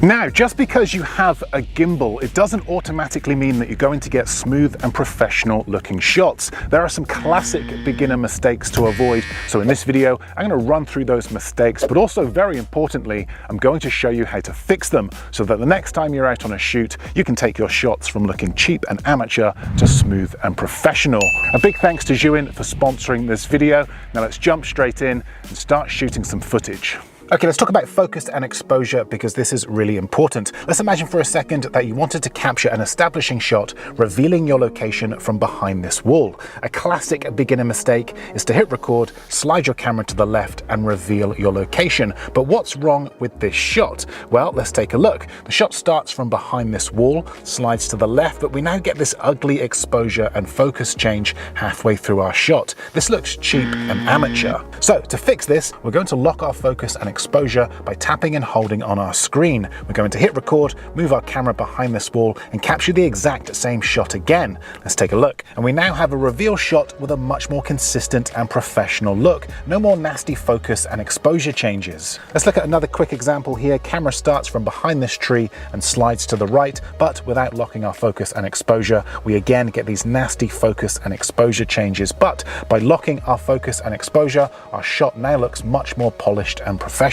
Now, just because you have a gimbal, it doesn't automatically mean that you're going to get smooth and professional looking shots. There are some classic beginner mistakes to avoid. So in this video, I'm going to run through those mistakes, but also very importantly, I'm going to show you how to fix them so that the next time you're out on a shoot, you can take your shots from looking cheap and amateur to smooth and professional. A big thanks to Juin for sponsoring this video. Now let's jump straight in and start shooting some footage. Okay, let's talk about focus and exposure because this is really important. Let's imagine for a second that you wanted to capture an establishing shot revealing your location from behind this wall. A classic beginner mistake is to hit record, slide your camera to the left and reveal your location. But what's wrong with this shot? Well, let's take a look. The shot starts from behind this wall, slides to the left, but we now get this ugly exposure and focus change halfway through our shot. This looks cheap and amateur. So to fix this, we're going to lock our focus and exposure by tapping and holding on our screen. We're going to hit record, move our camera behind this wall and capture the exact same shot again. Let's take a look. And we now have a reveal shot with a much more consistent and professional look. No more nasty focus and exposure changes. Let's look at another quick example here. Camera starts from behind this tree and slides to the right, but without locking our focus and exposure, we again get these nasty focus and exposure changes. But by locking our focus and exposure, our shot now looks much more polished and professional.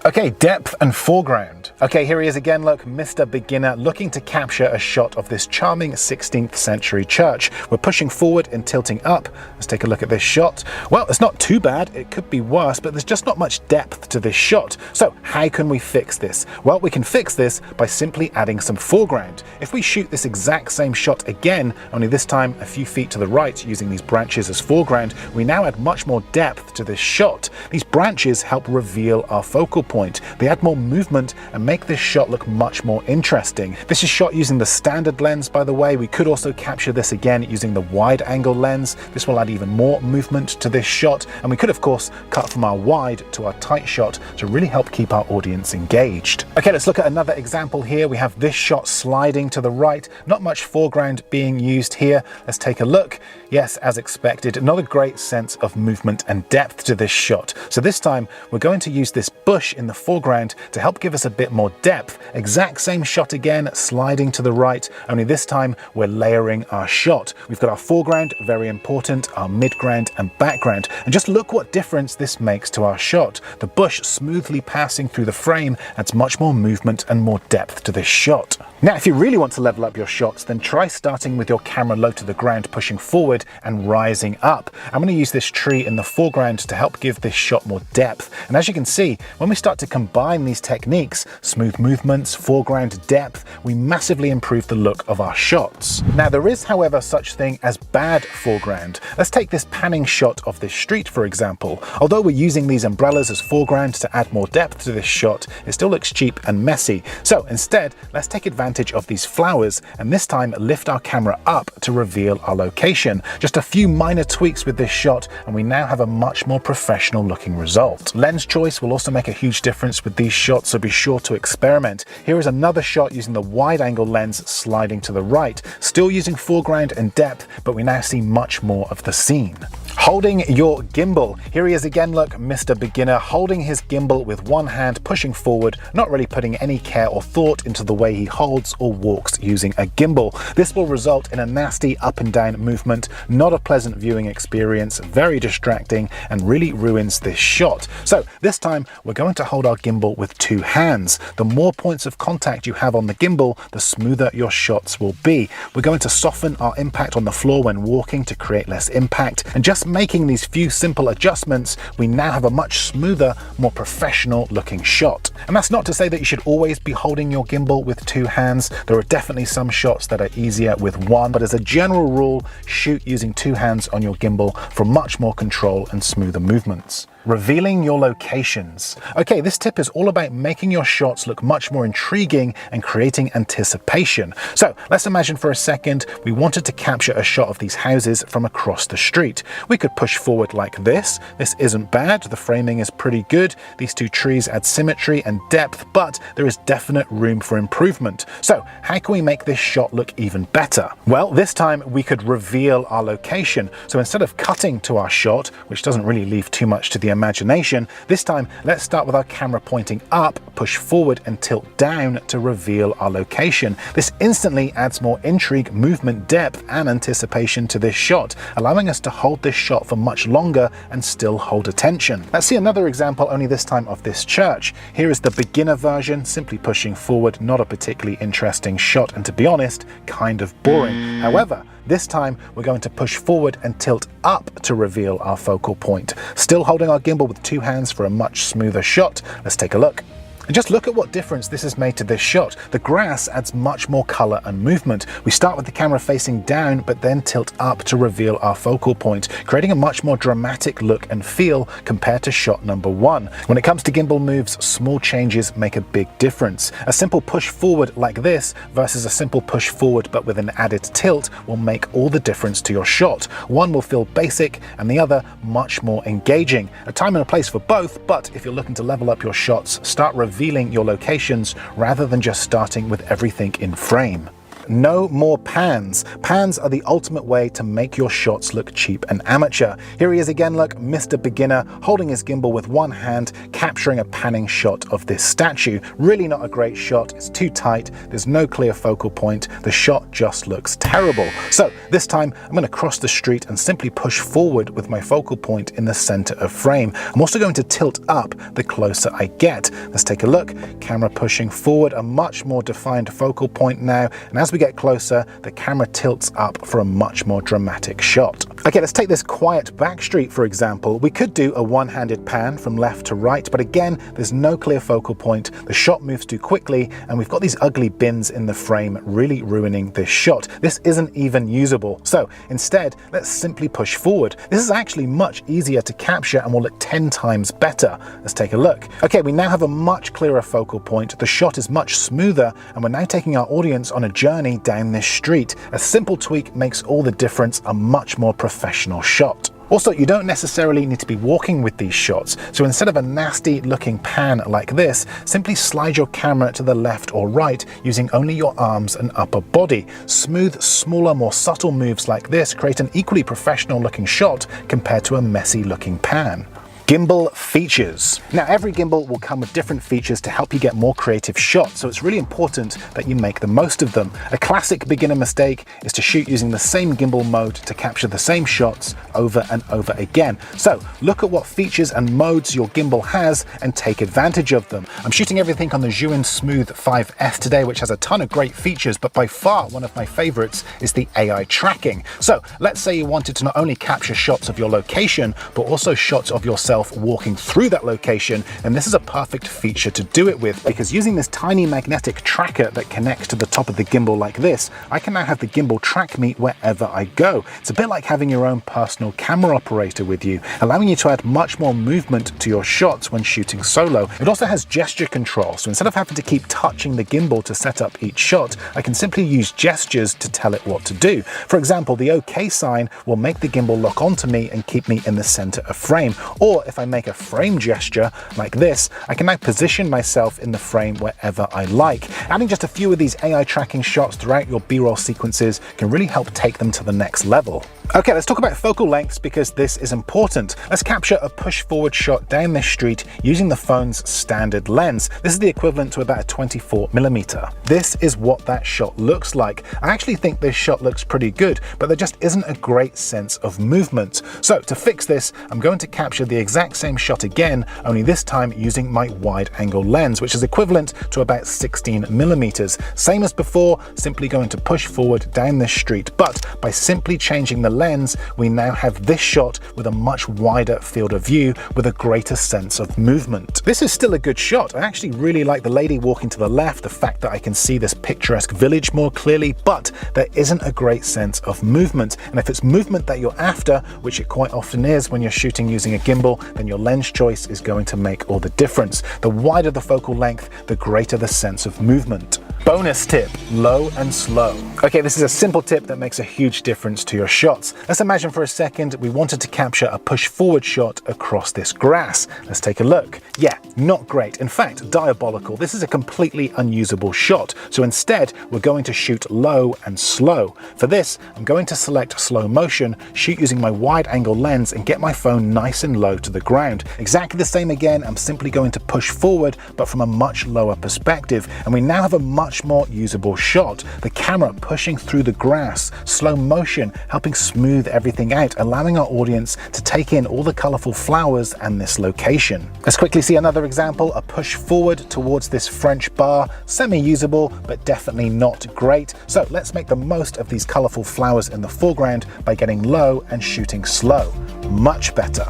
Okay, depth and foreground. Okay, here he is again, look, Mr. Beginner looking to capture a shot of this charming 16th century church. We're pushing forward and tilting up. Let's take a look at this shot. Well, it's not too bad, it could be worse, but there's just not much depth to this shot. So how can we fix this? Well, we can fix this by simply adding some foreground. If we shoot this exact same shot again, only this time a few feet to the right using these branches as foreground, we now add much more depth to this shot. These branches help reveal our focal point. They add more movement and make this shot look much more interesting. This is shot using the standard lens, by the way. We could also capture this again using the wide angle lens. This will add even more movement to this shot. And we could of course cut from our wide to our tight shot to really help keep our audience engaged. Okay, let's look at another example here. We have this shot sliding to the right. Not much foreground being used here. Let's take a look. Yes, as expected, another great sense of movement and depth to this shot. So this time we're going to use this bush in the foreground to help give us a bit more depth. Exact same shot again, sliding to the right, only this time we're layering our shot. We've got our foreground, very important, our midground and background, and just look what difference this makes to our shot. The bush smoothly passing through the frame adds much more movement and more depth to this shot. Now, if you really want to level up your shots, then try starting with your camera low to the ground, pushing forward and rising up. I'm going to use this tree in the foreground to help give this shot more depth. And as you can see, when we start to combine these techniques, smooth movements, foreground depth, we massively improve the look of our shots. Now, there is, however, such thing as bad foreground. Let's take this panning shot of this street, for example. Although we're using these umbrellas as foreground to add more depth to this shot, it still looks cheap and messy. So instead, let's take advantage of these flowers and this time lift our camera up to reveal our location. Just a few minor tweaks with this shot and we now have a much more professional looking result. Lens choice will also make a huge difference with these shots, so be sure to experiment. Here is another shot using the wide angle lens sliding to the right, still using foreground and depth, but we now see much more of the scene. Holding your gimbal. Here he is again, look, Mr. Beginner holding his gimbal with one hand, pushing forward, not really putting any care or thought into the way he holds or walks using a gimbal. This will result in a nasty up and down movement, not a pleasant viewing experience, very distracting, and really ruins this shot. So this time we're going to hold our gimbal with two hands. The more points of contact you have on the gimbal, the smoother your shots will be. We're going to soften our impact on the floor when walking to create less impact, and just making these few simple adjustments, we now have a much smoother, more professional looking shot. And that's not to say that you should always be holding your gimbal with two hands. There are definitely some shots that are easier with one, but as a general rule, shoot using two hands on your gimbal for much more control and smoother movements. Revealing your locations. Okay, this tip is all about making your shots look much more intriguing and creating anticipation. So let's imagine for a second we wanted to capture a shot of these houses from across the street. We could push forward like this. This isn't bad, the framing is pretty good. These two trees add symmetry and depth, but there is definite room for improvement. So how can we make this shot look even better? Well, this time we could reveal our location. So instead of cutting to our shot, which doesn't really leave too much to the imagination. This time, let's start with our camera pointing up, push forward and tilt down to reveal our location. This instantly adds more intrigue, movement, depth and anticipation to this shot, allowing us to hold this shot for much longer and still hold attention. Let's see another example, only this time of this church. Here is the beginner version, simply pushing forward, not a particularly interesting shot and to be honest, kind of boring. However, this time we're going to push forward and tilt up to reveal our focal point. Still holding our gimbal with two hands for a much smoother shot. Let's take a look. And just look at what difference this has made to this shot. The grass adds much more color and movement. We start with the camera facing down, but then tilt up to reveal our focal point, creating a much more dramatic look and feel compared to shot number one. When it comes to gimbal moves, small changes make a big difference. A simple push forward like this versus a simple push forward but with an added tilt will make all the difference to your shot. One will feel basic and the other much more engaging. A time and a place for both, but if you're looking to level up your shots, start revealing your locations rather than just starting with everything in frame. No more pans. Pans are the ultimate way to make your shots look cheap and amateur. Here he is again, look, Mr. Beginner, holding his gimbal with one hand, capturing a panning shot of this statue. Really not a great shot, it's too tight, there's no clear focal point, the shot just looks terrible. So this time I'm going to cross the street and simply push forward with my focal point in the center of frame. I'm also going to tilt up the closer I get. Let's take a look. Camera pushing forward, a much more defined focal point now, and as we get closer, the camera tilts up for a much more dramatic shot. Okay, let's take this quiet back street for example. We could do a one-handed pan from left to right, but again, there's no clear focal point, the shot moves too quickly, and we've got these ugly bins in the frame really ruining this shot. This isn't even usable. So instead, let's simply push forward. This is actually much easier to capture and will look 10 times better. Let's take a look. Okay, we now have a much clearer focal point, the shot is much smoother, and we're now taking our audience on a journey down this street. A simple tweak makes all the difference, a much more professional shot. Also, you don't necessarily need to be walking with these shots, so instead of a nasty looking pan like this, simply slide your camera to the left or right using only your arms and upper body. Smooth, smaller, more subtle moves like this create an equally professional looking shot compared to a messy looking pan. Gimbal features. Now every gimbal will come with different features to help you get more creative shots, so it's really important that you make the most of them. A classic beginner mistake is to shoot using the same gimbal mode to capture the same shots over and over again. So look at what features and modes your gimbal has and take advantage of them. I'm shooting everything on the Zhiyun Smooth 5S today, which has a ton of great features, but by far one of my favorites is the AI tracking. So let's say you wanted to not only capture shots of your location, but also shots of yourself walking through that location, and this is a perfect feature to do it with, because using this tiny magnetic tracker that connects to the top of the gimbal like this, I can now have the gimbal track me wherever I go. It's a bit like having your own personal camera operator with you, allowing you to add much more movement to your shots when shooting solo. It also has gesture control, so instead of having to keep touching the gimbal to set up each shot, I can simply use gestures to tell it what to do. For example, the OK sign will make the gimbal lock onto me and keep me in the center of frame, or if I make a frame gesture like this, I can now position myself in the frame wherever I like. Adding just a few of these AI tracking shots throughout your B-roll sequences can really help take them to the next level. Okay, let's talk about focal lengths because this is important. Let's capture a push forward shot down this street using the phone's standard lens. This is the equivalent to about a 24mm. This is what that shot looks like. I actually think this shot looks pretty good, but there just isn't a great sense of movement. So to fix this, I'm going to capture the exact same shot again, only this time using my wide angle lens, which is equivalent to about 16mm. Same as before, simply going to push forward down this street, but by simply changing the lens, we now have this shot with a much wider field of view with a greater sense of movement. This is still a good shot. I actually really like the lady walking to the left, the fact that I can see this picturesque village more clearly, but there isn't a great sense of movement. And if it's movement that you're after, which it quite often is when you're shooting using a gimbal, then your lens choice is going to make all the difference. The wider the focal length, the greater the sense of movement. Bonus tip, low and slow. Okay, this is a simple tip that makes a huge difference to your shots. Let's imagine for a second we wanted to capture a push forward shot across this grass. Let's take a look. Yeah, not great. In fact, diabolical. This is a completely unusable shot. So instead, we're going to shoot low and slow. For this, I'm going to select slow motion, shoot using my wide angle lens and get my phone nice and low to the ground. Exactly the same again, I'm simply going to push forward, but from a much lower perspective. And we now have a much more usable shot. The camera pushing through the grass, slow motion, helping smooth everything out, allowing our audience to take in all the colorful flowers and this location. Let's quickly see another example, a push forward towards this French bar, semi-usable, but definitely not great. So let's make the most of these colorful flowers in the foreground by getting low and shooting slow. Much better.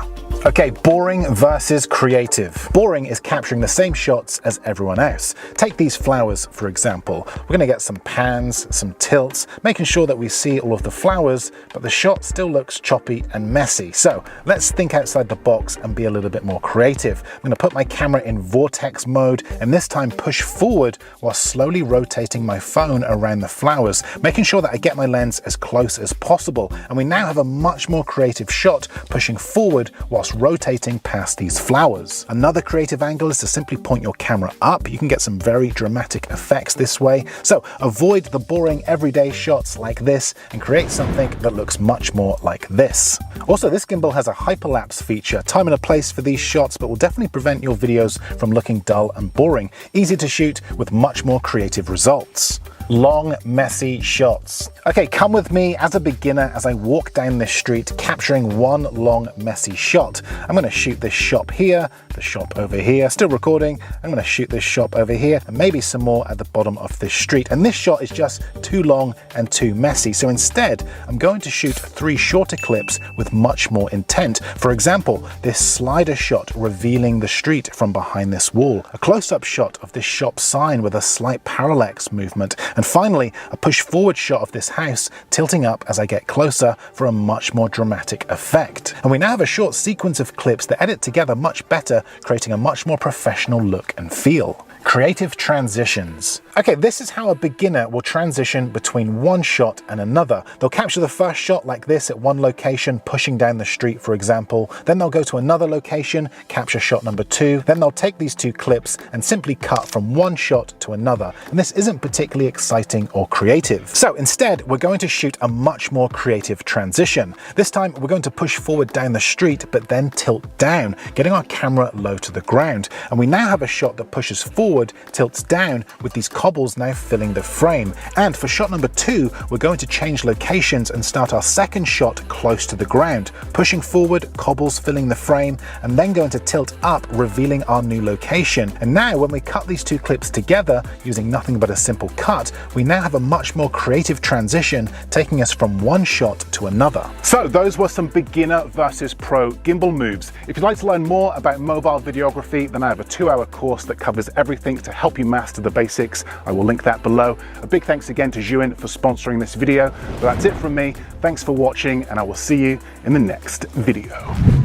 Okay, boring versus creative. Boring is capturing the same shots as everyone else. Take these flowers, for example. We're gonna get some pans, some tilts, making sure that we see all of the flowers, but the shot still looks choppy and messy. So let's think outside the box and be a little bit more creative. I'm gonna put my camera in vortex mode and this time push forward while slowly rotating my phone around the flowers, making sure that I get my lens as close as possible. And we now have a much more creative shot, pushing forward whilst rotating past these flowers. Another creative angle is to simply point your camera up. You can get some very dramatic effects this way. So avoid the boring everyday shots like this and create something that looks much more like this. Also, this gimbal has a hyperlapse feature, time and a place for these shots, but will definitely prevent your videos from looking dull and boring. Easy to shoot with much more creative results. Long, messy shots. Okay, come with me as a beginner as I walk down this street, capturing one long, messy shot. I'm gonna shoot this shop here, the shop over here, still recording. I'm gonna shoot this shop over here, and maybe some more at the bottom of this street. And this shot is just too long and too messy. So instead, I'm going to shoot 3 shorter clips with much more intent. For example, this slider shot revealing the street from behind this wall. A close-up shot of this shop sign with a slight parallax movement. And finally, a push forward shot of this house tilting up as I get closer for a much more dramatic effect. And we now have a short sequence of clips that edit together much better, creating a much more professional look and feel. Creative transitions. Okay, this is how a beginner will transition between one shot and another. They'll capture the first shot like this at one location, pushing down the street, for example. Then they'll go to another location, capture shot number 2. Then they'll take these 2 clips and simply cut from one shot to another. And this isn't particularly exciting or creative. So instead, we're going to shoot a much more creative transition. This time, we're going to push forward down the street, but then tilt down, getting our camera low to the ground. And we now have a shot that pushes forward, tilts down, with these cobbles now filling the frame. And for shot number 2, we're going to change locations and start our second shot close to the ground, pushing forward, cobbles filling the frame, and then going to tilt up, revealing our new location. And now when we cut these 2 clips together using nothing but a simple cut, we now have a much more creative transition, taking us from one shot to another. So those were some beginner versus pro gimbal moves. If you'd like to learn more about mobile videography, then I have a 2-hour course that covers everything to help you master the basics. I will link that below. A big thanks again to Zhuin for sponsoring this video. But that's it from me. Thanks for watching, and I will see you in the next video.